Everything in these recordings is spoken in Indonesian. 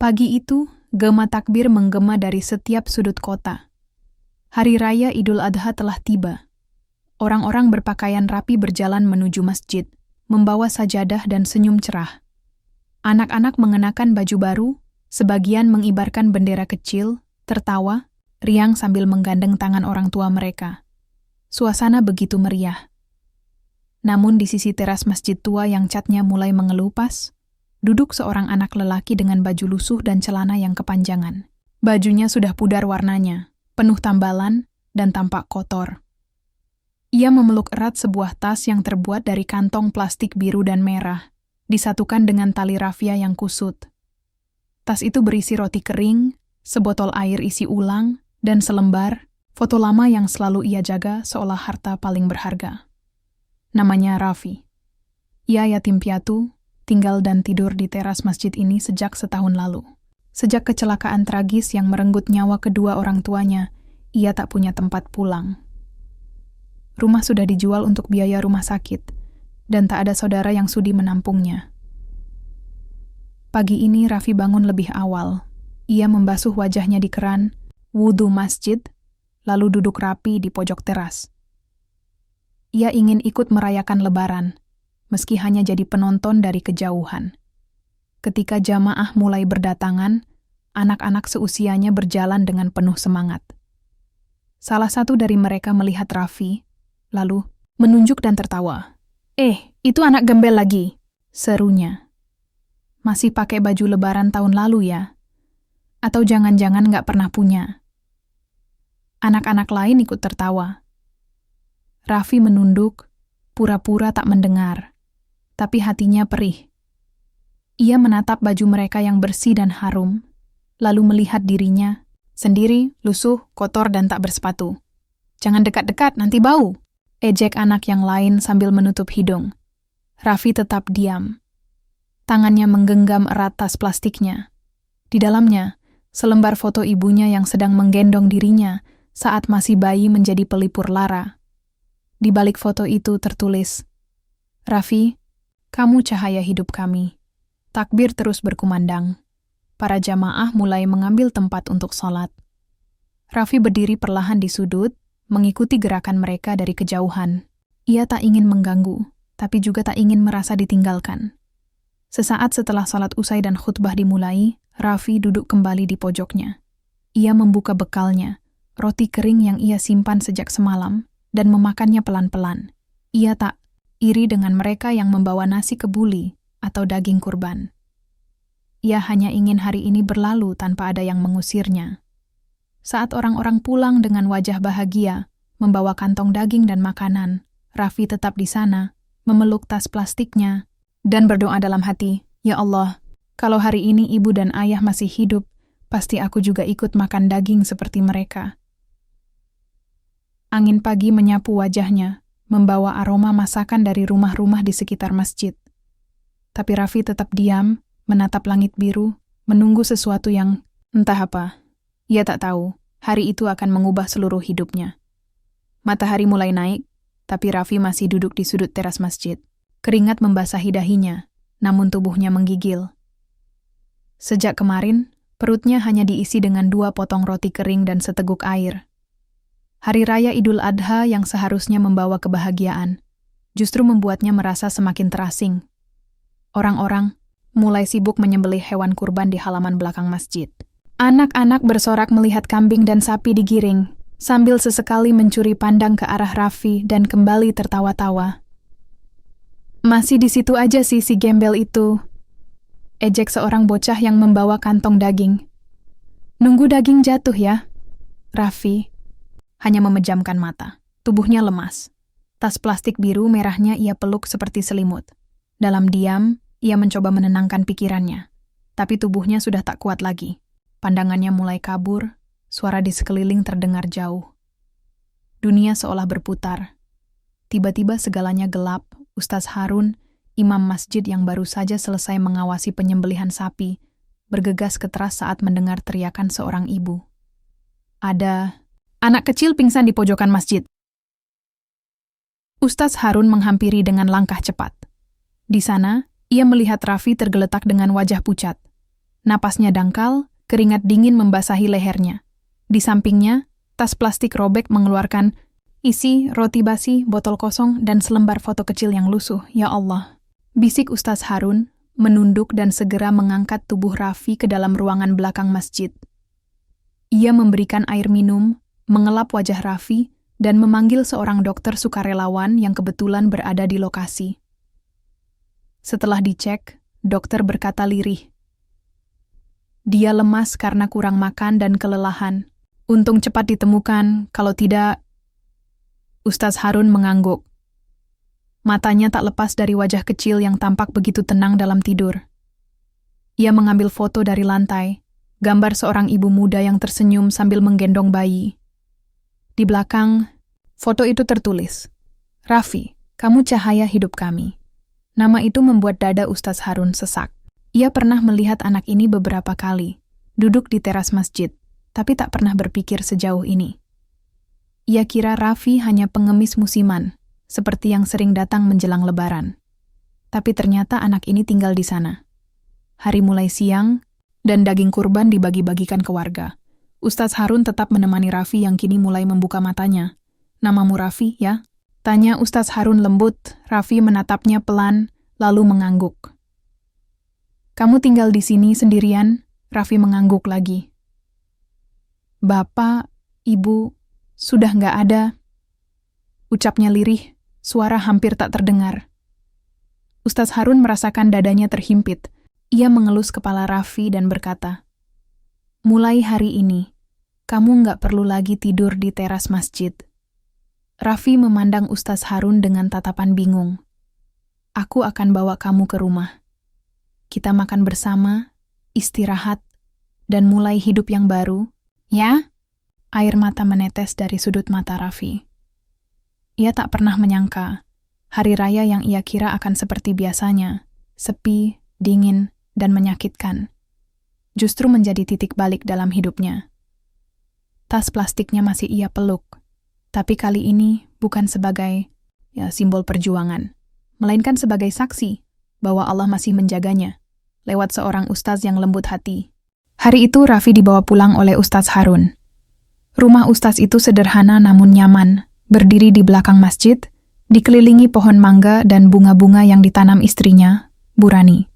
Pagi itu, gema takbir menggema dari setiap sudut kota. Hari Raya Idul Adha telah tiba. Orang-orang berpakaian rapi berjalan menuju masjid, membawa sajadah dan senyum cerah. Anak-anak mengenakan baju baru, sebagian mengibarkan bendera kecil, tertawa, riang sambil menggandeng tangan orang tua mereka. Suasana begitu meriah. Namun di sisi teras masjid tua yang catnya mulai mengelupas, duduk seorang anak lelaki dengan baju lusuh dan celana yang kepanjangan. Bajunya sudah pudar warnanya, penuh tambalan, dan tampak kotor. Ia memeluk erat sebuah tas yang terbuat dari kantong plastik biru dan merah, disatukan dengan tali rafia yang kusut. Tas itu berisi roti kering, sebotol air isi ulang, dan selembar foto lama yang selalu ia jaga seolah harta paling berharga. Namanya Raffi. Ia yatim piatu, tinggal dan tidur di teras masjid ini sejak setahun lalu. Sejak kecelakaan tragis yang merenggut nyawa kedua orang tuanya, ia tak punya tempat pulang. Rumah sudah dijual untuk biaya rumah sakit, dan tak ada saudara yang sudi menampungnya. Pagi ini Raffi bangun lebih awal. Ia membasuh wajahnya di keran, wudhu masjid, lalu duduk rapi di pojok teras. Ia ingin ikut merayakan Lebaran, meski hanya jadi penonton dari kejauhan. Ketika jamaah mulai berdatangan, anak-anak seusianya berjalan dengan penuh semangat. Salah satu dari mereka melihat Raffi, lalu menunjuk dan tertawa. Itu anak gembel lagi," serunya. "Masih pakai baju Lebaran tahun lalu ya? Atau jangan-jangan nggak pernah punya?" Anak-anak lain ikut tertawa. Raffi menunduk, pura-pura tak mendengar, tapi hatinya perih. Ia menatap baju mereka yang bersih dan harum, lalu melihat dirinya, sendiri, lusuh, kotor dan tak bersepatu. "Jangan dekat-dekat, nanti bau," ejek anak yang lain sambil menutup hidung. Raffi tetap diam. Tangannya menggenggam erat tas plastiknya. Di dalamnya, selembar foto ibunya yang sedang menggendong dirinya saat masih bayi menjadi pelipur lara. Di balik foto itu tertulis, "Raffi, kamu cahaya hidup kami." Takbir terus berkumandang. Para jamaah mulai mengambil tempat untuk sholat. Raffi berdiri perlahan di sudut, mengikuti gerakan mereka dari kejauhan. Ia tak ingin mengganggu, tapi juga tak ingin merasa ditinggalkan. Sesaat setelah sholat usai dan khutbah dimulai, Raffi duduk kembali di pojoknya. Ia membuka bekalnya, roti kering yang ia simpan sejak semalam, dan memakannya pelan-pelan. Ia tak iri dengan mereka yang membawa nasi kebuli atau daging kurban. Ia hanya ingin hari ini berlalu tanpa ada yang mengusirnya. Saat orang-orang pulang dengan wajah bahagia, membawa kantong daging dan makanan, Raffi tetap di sana, memeluk tas plastiknya, dan berdoa dalam hati, "Ya Allah, kalau hari ini ibu dan ayah masih hidup, pasti aku juga ikut makan daging seperti mereka." Angin pagi menyapu wajahnya, membawa aroma masakan dari rumah-rumah di sekitar masjid. Tapi Raffi tetap diam, menatap langit biru, menunggu sesuatu yang entah apa. Ia tak tahu, hari itu akan mengubah seluruh hidupnya. Matahari mulai naik, tapi Raffi masih duduk di sudut teras masjid. Keringat membasahi dahinya, namun tubuhnya menggigil. Sejak kemarin, perutnya hanya diisi dengan 2 potong roti kering dan seteguk air. Hari Raya Idul Adha yang seharusnya membawa kebahagiaan, justru membuatnya merasa semakin terasing. Orang-orang mulai sibuk menyembelih hewan kurban di halaman belakang masjid. Anak-anak bersorak melihat kambing dan sapi digiring, sambil sesekali mencuri pandang ke arah Raffi dan kembali tertawa-tawa. "Masih di situ aja sih si gembel itu," ejek seorang bocah yang membawa kantong daging. "Nunggu daging jatuh ya." Raffi hanya memejamkan mata. Tubuhnya lemas. Tas plastik biru merahnya ia peluk seperti selimut. Dalam diam, ia mencoba menenangkan pikirannya. Tapi tubuhnya sudah tak kuat lagi. Pandangannya mulai kabur, suara di sekeliling terdengar jauh. Dunia seolah berputar. Tiba-tiba segalanya gelap. Ustaz Harun, imam masjid yang baru saja selesai mengawasi penyembelihan sapi, bergegas keras saat mendengar teriakan seorang ibu. "Ada anak kecil pingsan di pojokan masjid." Ustaz Harun menghampiri dengan langkah cepat. Di sana, ia melihat Raffi tergeletak dengan wajah pucat. Napasnya dangkal, keringat dingin membasahi lehernya. Di sampingnya, tas plastik robek mengeluarkan isi roti basi, botol kosong, dan selembar foto kecil yang lusuh. Ya Allah, bisik Ustaz Harun, menunduk dan segera mengangkat tubuh Raffi ke dalam ruangan belakang masjid. Ia memberikan air minum, mengelap wajah Raffi, dan memanggil seorang dokter sukarelawan yang kebetulan berada di lokasi. Setelah dicek, dokter berkata lirih, "Dia lemas karena kurang makan dan kelelahan. Untung cepat ditemukan, kalau tidak..." Ustaz Harun mengangguk. Matanya tak lepas dari wajah kecil yang tampak begitu tenang dalam tidur. Ia mengambil foto dari lantai, gambar seorang ibu muda yang tersenyum sambil menggendong bayi. Di belakang, foto itu tertulis, "Raffi, kamu cahaya hidup kami." Nama itu membuat dada Ustaz Harun sesak. Ia pernah melihat anak ini beberapa kali, duduk di teras masjid, tapi tak pernah berpikir sejauh ini. Ia kira Raffi hanya pengemis musiman, seperti yang sering datang menjelang Lebaran. Tapi ternyata anak ini tinggal di sana. Hari mulai siang, dan daging kurban dibagi-bagikan ke warga. Ustaz Harun tetap menemani Raffi yang kini mulai membuka matanya. "Namamu Raffi, ya?" tanya Ustaz Harun lembut. Raffi menatapnya pelan, lalu mengangguk. "Kamu tinggal di sini sendirian?" Raffi mengangguk lagi. "Bapak, Ibu, sudah nggak ada," ucapnya lirih, suara hampir tak terdengar. Ustaz Harun merasakan dadanya terhimpit. Ia mengelus kepala Raffi dan berkata, "Mulai hari ini, kamu nggak perlu lagi tidur di teras masjid." Raffi memandang Ustaz Harun dengan tatapan bingung. "Aku akan bawa kamu ke rumah. Kita makan bersama, istirahat, dan mulai hidup yang baru, ya?" Air mata menetes dari sudut mata Raffi. Ia tak pernah menyangka, hari raya yang ia kira akan seperti biasanya, sepi, dingin, dan menyakitkan, justru menjadi titik balik dalam hidupnya. Tas plastiknya masih ia peluk, tapi kali ini bukan sebagai simbol perjuangan, melainkan sebagai saksi bahwa Allah masih menjaganya, lewat seorang ustaz yang lembut hati. Hari itu Raffi dibawa pulang oleh Ustaz Harun. Rumah ustaz itu sederhana namun nyaman, berdiri di belakang masjid, dikelilingi pohon mangga dan bunga-bunga yang ditanam istrinya, Burani.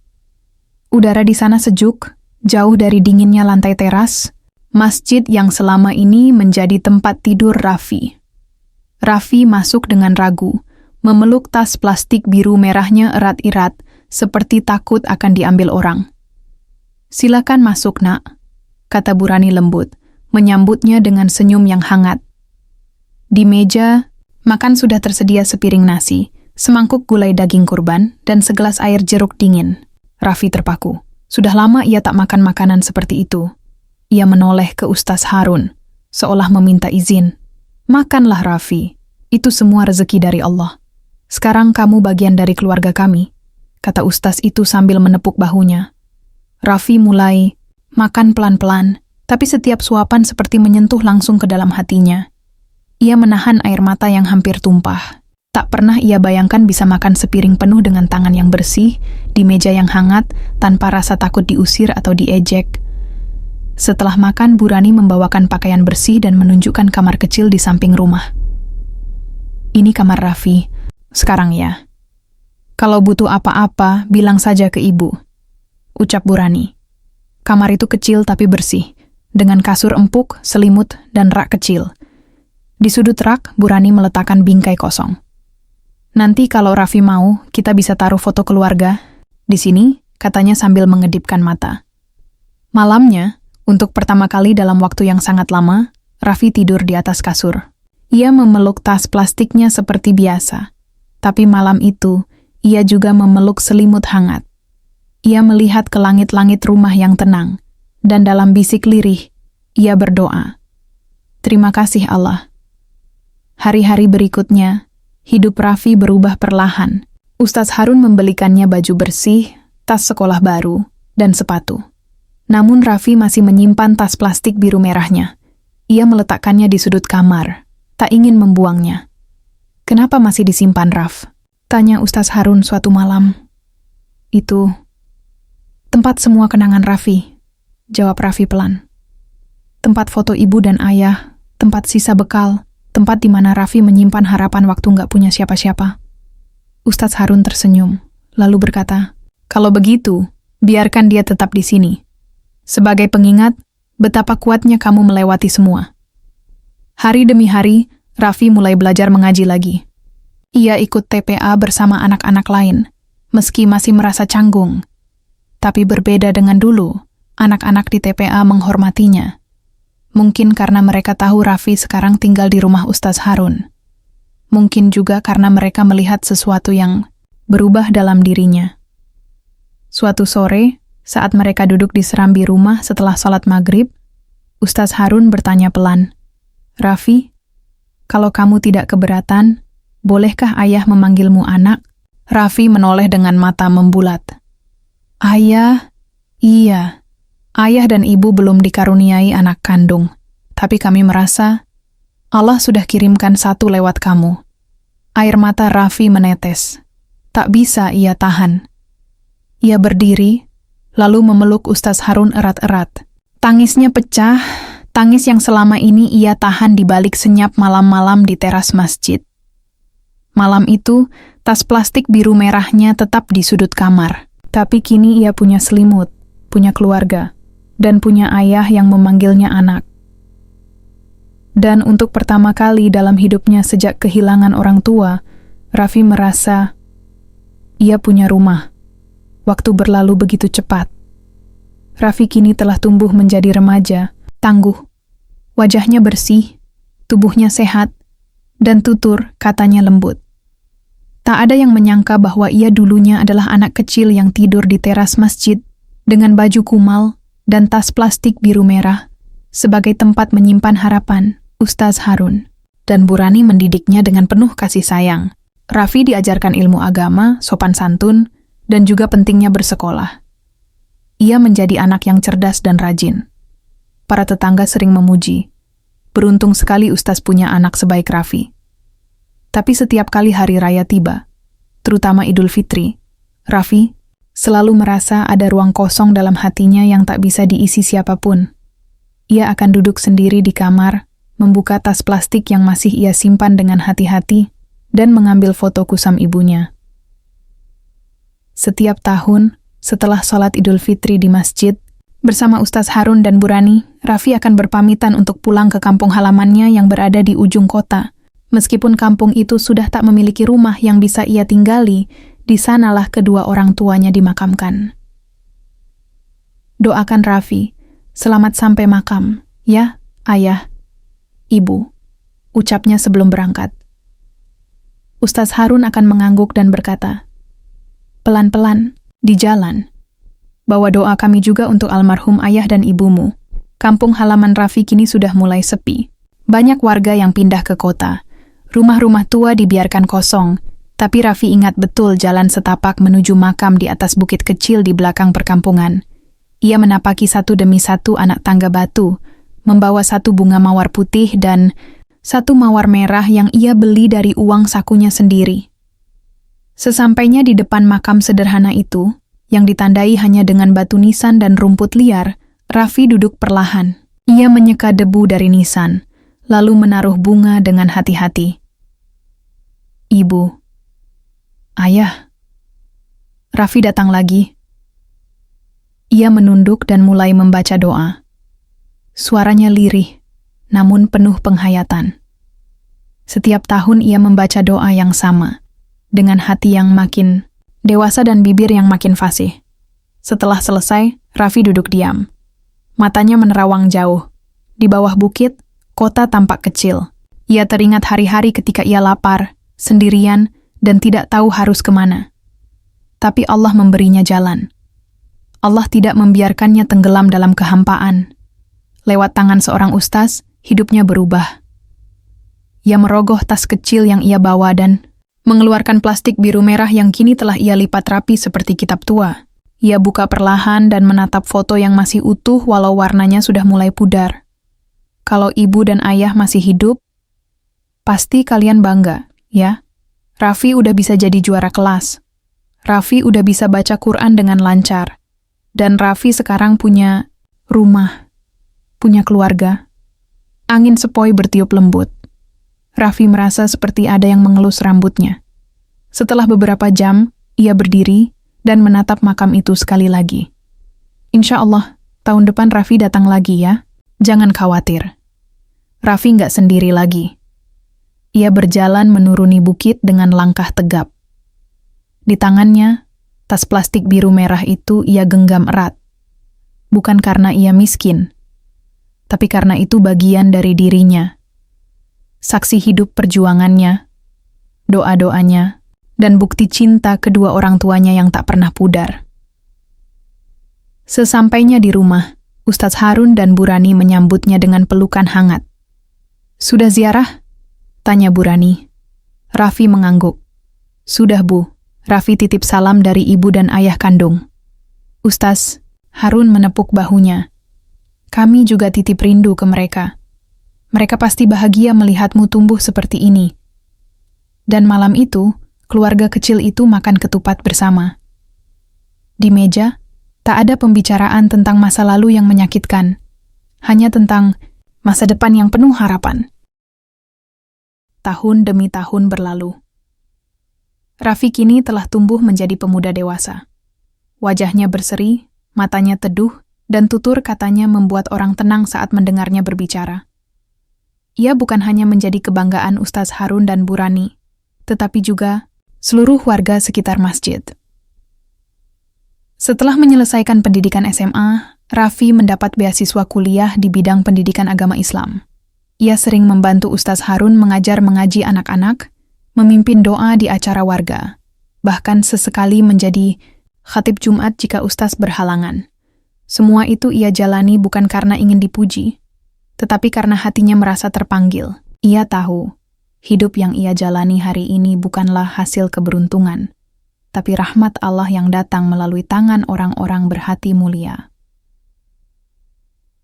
Udara di sana sejuk, jauh dari dinginnya lantai teras, masjid yang selama ini menjadi tempat tidur Raffi. Raffi masuk dengan ragu, memeluk tas plastik biru merahnya erat-erat, seperti takut akan diambil orang. "Silakan masuk, Nak," kata Burani lembut, menyambutnya dengan senyum yang hangat. Di meja, makan sudah tersedia sepiring nasi, semangkuk gulai daging kurban, dan segelas air jeruk dingin. Raffi terpaku. Sudah lama ia tak makan makanan seperti itu. Ia menoleh ke Ustaz Harun, seolah meminta izin. "Makanlah Raffi, itu semua rezeki dari Allah. Sekarang kamu bagian dari keluarga kami," kata Ustaz itu sambil menepuk bahunya. Raffi mulai makan pelan-pelan, tapi setiap suapan seperti menyentuh langsung ke dalam hatinya. Ia menahan air mata yang hampir tumpah. Tak pernah ia bayangkan bisa makan sepiring penuh dengan tangan yang bersih, di meja yang hangat, tanpa rasa takut diusir atau diejek. Setelah makan, Burani membawakan pakaian bersih dan menunjukkan kamar kecil di samping rumah. "Ini kamar Raffi. Sekarang ya. Kalau butuh apa-apa, bilang saja ke ibu," ucap Burani. Kamar itu kecil tapi bersih, dengan kasur empuk, selimut, dan rak kecil. Di sudut rak, Burani meletakkan bingkai kosong. "Nanti kalau Raffi mau, kita bisa taruh foto keluarga di sini," katanya sambil mengedipkan mata. Malamnya, untuk pertama kali dalam waktu yang sangat lama, Raffi tidur di atas kasur. Ia memeluk tas plastiknya seperti biasa, tapi malam itu, ia juga memeluk selimut hangat. Ia melihat ke langit-langit rumah yang tenang, dan dalam bisik lirih, ia berdoa, "Terima kasih Allah." Hari-hari berikutnya, hidup Raffi berubah perlahan. Ustaz Harun membelikannya baju bersih, tas sekolah baru, dan sepatu. Namun Raffi masih menyimpan tas plastik biru merahnya. Ia meletakkannya di sudut kamar, tak ingin membuangnya. "Kenapa masih disimpan, Raf?" tanya Ustaz Harun suatu malam. "Itu tempat semua kenangan Raffi," jawab Raffi pelan. Tempat foto ibu dan ayah, tempat sisa bekal, tempat di mana Raffi menyimpan harapan waktu nggak punya siapa-siapa. Ustadz Harun tersenyum, lalu berkata, "Kalau begitu, biarkan dia tetap di sini. Sebagai pengingat, betapa kuatnya kamu melewati semua." Hari demi hari, Raffi mulai belajar mengaji lagi. Ia ikut TPA bersama anak-anak lain, meski masih merasa canggung. Tapi berbeda dengan dulu, anak-anak di TPA menghormatinya. Mungkin karena mereka tahu Raffi sekarang tinggal di rumah Ustadz Harun. Mungkin juga karena mereka melihat sesuatu yang berubah dalam dirinya. Suatu sore, saat mereka duduk di serambi rumah setelah sholat maghrib, Ustadz Harun bertanya pelan, "Raffi, kalau kamu tidak keberatan, bolehkah ayah memanggilmu anak?" Raffi menoleh dengan mata membulat. "Ayah? Iya. Ayah dan ibu belum dikaruniai anak kandung, tapi kami merasa Allah sudah kirimkan satu lewat kamu." Air mata Raffi menetes. Tak bisa ia tahan. Ia berdiri, lalu memeluk Ustadz Harun erat-erat. Tangisnya pecah, tangis yang selama ini ia tahan di balik senyap malam-malam di teras masjid. Malam itu, tas plastik biru merahnya tetap di sudut kamar. Tapi kini ia punya selimut, punya keluarga, dan punya ayah yang memanggilnya anak. Dan untuk pertama kali dalam hidupnya sejak kehilangan orang tua, Raffi merasa ia punya rumah. Waktu berlalu begitu cepat. Raffi kini telah tumbuh menjadi remaja, tangguh. Wajahnya bersih, tubuhnya sehat, dan tutur katanya lembut. Tak ada yang menyangka bahwa ia dulunya adalah anak kecil yang tidur di teras masjid dengan baju kumal dan tas plastik biru merah sebagai tempat menyimpan harapan Ustadz Harun. Dan Bu Rani mendidiknya dengan penuh kasih sayang. Raffi diajarkan ilmu agama, sopan santun, dan juga pentingnya bersekolah. Ia menjadi anak yang cerdas dan rajin. Para tetangga sering memuji, beruntung sekali Ustadz punya anak sebaik Raffi. Tapi setiap kali hari raya tiba, terutama Idul Fitri, Raffi selalu merasa ada ruang kosong dalam hatinya yang tak bisa diisi siapapun. Ia akan duduk sendiri di kamar, membuka tas plastik yang masih ia simpan dengan hati-hati, dan mengambil foto kusam ibunya. Setiap tahun, setelah sholat Idul Fitri di masjid, bersama Ustadz Harun dan Bu Rani, Raffi akan berpamitan untuk pulang ke kampung halamannya yang berada di ujung kota. Meskipun kampung itu sudah tak memiliki rumah yang bisa ia tinggali, di sanalah kedua orang tuanya dimakamkan. "Doakan Raffi, selamat sampai makam, ya, ayah, ibu," ucapnya sebelum berangkat. Ustadz Harun akan mengangguk dan berkata, "Pelan-pelan, di jalan. Bawa doa kami juga untuk almarhum ayah dan ibumu." Kampung halaman Raffi kini sudah mulai sepi. Banyak warga yang pindah ke kota. Rumah-rumah tua dibiarkan kosong, tapi Raffi ingat betul jalan setapak menuju makam di atas bukit kecil di belakang perkampungan. Ia menapaki satu demi satu anak tangga batu, membawa satu bunga mawar putih dan satu mawar merah yang ia beli dari uang sakunya sendiri. Sesampainya di depan makam sederhana itu, yang ditandai hanya dengan batu nisan dan rumput liar, Raffi duduk perlahan. Ia menyeka debu dari nisan, lalu menaruh bunga dengan hati-hati. "Ibu, ayah." Raffi datang lagi. Ia menunduk dan mulai membaca doa. Suaranya lirih, namun penuh penghayatan. Setiap tahun ia membaca doa yang sama, dengan hati yang makin dewasa dan bibir yang makin fasih. Setelah selesai, Raffi duduk diam. Matanya menerawang jauh. Di bawah bukit, kota tampak kecil. Ia teringat hari-hari ketika ia lapar, sendirian, dan tidak tahu harus kemana. Tapi Allah memberinya jalan. Allah tidak membiarkannya tenggelam dalam kehampaan. Lewat tangan seorang ustaz, hidupnya berubah. Ia merogoh tas kecil yang ia bawa dan mengeluarkan plastik biru merah yang kini telah ia lipat rapi seperti kitab tua. Ia buka perlahan dan menatap foto yang masih utuh walau warnanya sudah mulai pudar. Kalau ibu dan ayah masih hidup, pasti kalian bangga, ya? Raffi udah bisa jadi juara kelas. Raffi udah bisa baca Quran dengan lancar. Dan Raffi sekarang punya rumah, punya keluarga. Angin sepoi bertiup lembut. Raffi merasa seperti ada yang mengelus rambutnya. Setelah beberapa jam, ia berdiri dan menatap makam itu sekali lagi. Insya Allah, tahun depan Raffi datang lagi ya. Jangan khawatir. Raffi nggak sendiri lagi. Ia berjalan menuruni bukit dengan langkah tegap. Di tangannya, tas plastik biru merah itu ia genggam erat. Bukan karena ia miskin, tapi karena itu bagian dari dirinya. Saksi hidup perjuangannya, doa-doanya, dan bukti cinta kedua orang tuanya yang tak pernah pudar. Sesampainya di rumah, Ustadz Harun dan Bu Rani menyambutnya dengan pelukan hangat. "Sudah ziarah?" tanya Bu Rani. Raffi mengangguk. "Sudah, Bu." Raffi titip salam dari ibu dan ayah kandung. Ustadz Harun menepuk bahunya. "Kami juga titip rindu ke mereka. Mereka pasti bahagia melihatmu tumbuh seperti ini." Dan malam itu, keluarga kecil itu makan ketupat bersama. Di meja, tak ada pembicaraan tentang masa lalu yang menyakitkan, hanya tentang masa depan yang penuh harapan. Tahun demi tahun berlalu. Raffi kini telah tumbuh menjadi pemuda dewasa. Wajahnya berseri, matanya teduh, dan tutur katanya membuat orang tenang saat mendengarnya berbicara. Ia bukan hanya menjadi kebanggaan Ustadz Harun dan Bu Rani, tetapi juga seluruh warga sekitar masjid. Setelah menyelesaikan pendidikan SMA, Raffi mendapat beasiswa kuliah di bidang pendidikan agama Islam. Ia sering membantu Ustadz Harun mengajar mengaji anak-anak, memimpin doa di acara warga, bahkan sesekali menjadi khatib Jumat jika Ustadz berhalangan. Semua itu ia jalani bukan karena ingin dipuji, tetapi karena hatinya merasa terpanggil. Ia tahu, hidup yang ia jalani hari ini bukanlah hasil keberuntungan, tapi rahmat Allah yang datang melalui tangan orang-orang berhati mulia.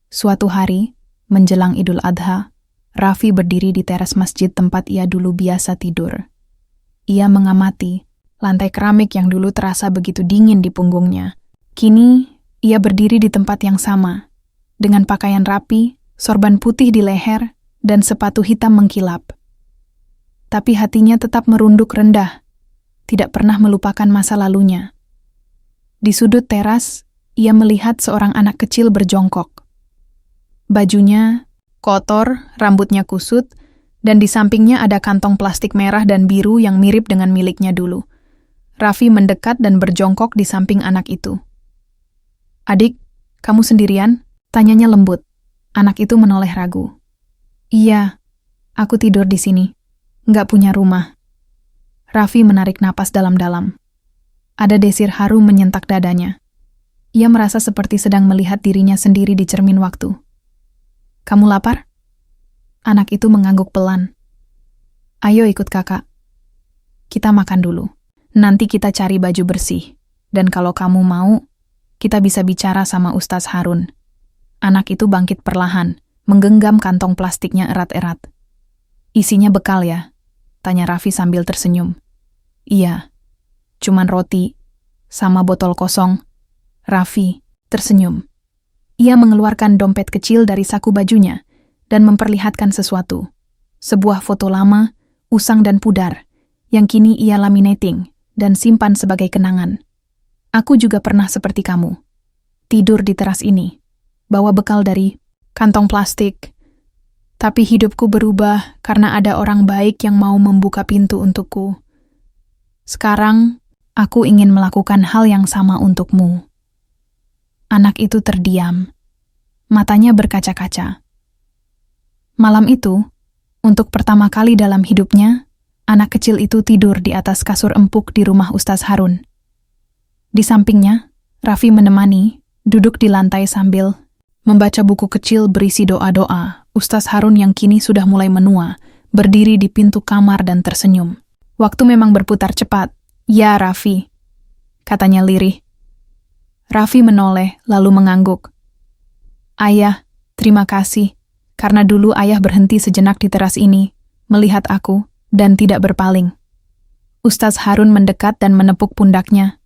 Suatu hari, menjelang Idul Adha, Raffi berdiri di teras masjid tempat ia dulu biasa tidur. Ia mengamati lantai keramik yang dulu terasa begitu dingin di punggungnya. Kini, ia berdiri di tempat yang sama, dengan pakaian rapi, sorban putih di leher, dan sepatu hitam mengkilap. Tapi hatinya tetap merunduk rendah, tidak pernah melupakan masa lalunya. Di sudut teras, ia melihat seorang anak kecil berjongkok. Bajunya kotor, rambutnya kusut, dan di sampingnya ada kantong plastik merah dan biru yang mirip dengan miliknya dulu. Raffi mendekat dan berjongkok di samping anak itu. "Adik, kamu sendirian?" tanyanya lembut. Anak itu menoleh ragu. "Iya, aku tidur di sini. Nggak punya rumah." Raffi menarik napas dalam-dalam. Ada desir haru menyentak dadanya. Ia merasa seperti sedang melihat dirinya sendiri di cermin waktu. "Kamu lapar?" Anak itu mengangguk pelan. "Ayo ikut kakak. Kita makan dulu. Nanti kita cari baju bersih. Dan kalau kamu mau, kita bisa bicara sama Ustadz Harun." Anak itu bangkit perlahan, menggenggam kantong plastiknya erat-erat. "Isinya bekal ya?" tanya Raffi sambil tersenyum. "Iya, cuman roti, sama botol kosong." Raffi tersenyum. Ia mengeluarkan dompet kecil dari saku bajunya dan memperlihatkan sesuatu. Sebuah foto lama, usang dan pudar, yang kini ia laminating dan simpan sebagai kenangan. "Aku juga pernah seperti kamu. Tidur di teras ini, bawa bekal dari kantong plastik. Tapi hidupku berubah karena ada orang baik yang mau membuka pintu untukku. Sekarang, aku ingin melakukan hal yang sama untukmu." Anak itu terdiam. Matanya berkaca-kaca. Malam itu, untuk pertama kali dalam hidupnya, anak kecil itu tidur di atas kasur empuk di rumah Ustadz Harun. Di sampingnya, Raffi menemani, duduk di lantai sambil membaca buku kecil berisi doa-doa. Ustadz Harun yang kini sudah mulai menua, berdiri di pintu kamar dan tersenyum. "Waktu memang berputar cepat." "Ya, Raffi," katanya lirih. Raffi menoleh, lalu mengangguk. "Ayah, terima kasih, karena dulu ayah berhenti sejenak di teras ini, melihat aku, dan tidak berpaling." Ustadz Harun mendekat dan menepuk pundaknya.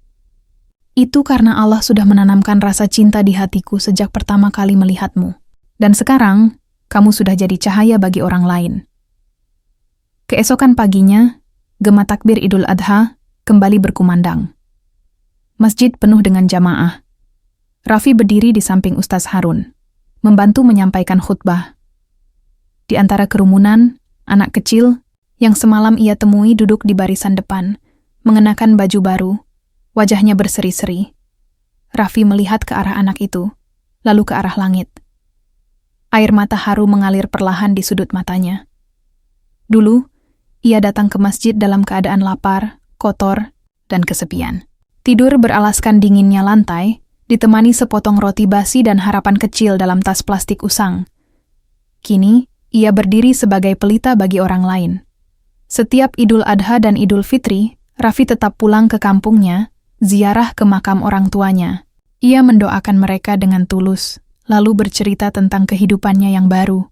Itu karena Allah sudah menanamkan rasa cinta di hatiku sejak pertama kali melihatmu. Dan sekarang, kamu sudah jadi cahaya bagi orang lain. Keesokan paginya, gema takbir Idul Adha kembali berkumandang. Masjid penuh dengan jamaah. Raffi berdiri di samping Ustaz Harun, membantu menyampaikan khutbah. Di antara kerumunan, anak kecil yang semalam ia temui duduk di barisan depan, mengenakan baju baru, wajahnya berseri-seri. Raffi melihat ke arah anak itu, lalu ke arah langit. Air mata haru mengalir perlahan di sudut matanya. Dulu, ia datang ke masjid dalam keadaan lapar, kotor, dan kesepian. Tidur beralaskan dinginnya lantai, ditemani sepotong roti basi dan harapan kecil dalam tas plastik usang. Kini, ia berdiri sebagai pelita bagi orang lain. Setiap Idul Adha dan Idul Fitri, Raffi tetap pulang ke kampungnya, ziarah ke makam orang tuanya. Ia mendoakan mereka dengan tulus, lalu bercerita tentang kehidupannya yang baru,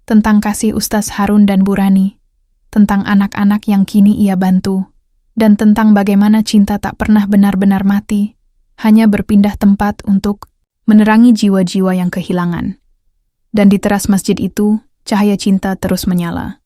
tentang kasih Ustaz Harun dan Bu Rani, tentang anak-anak yang kini ia bantu, dan tentang bagaimana cinta tak pernah benar-benar mati, hanya berpindah tempat untuk menerangi jiwa-jiwa yang kehilangan. Dan di teras masjid itu, cahaya cinta terus menyala.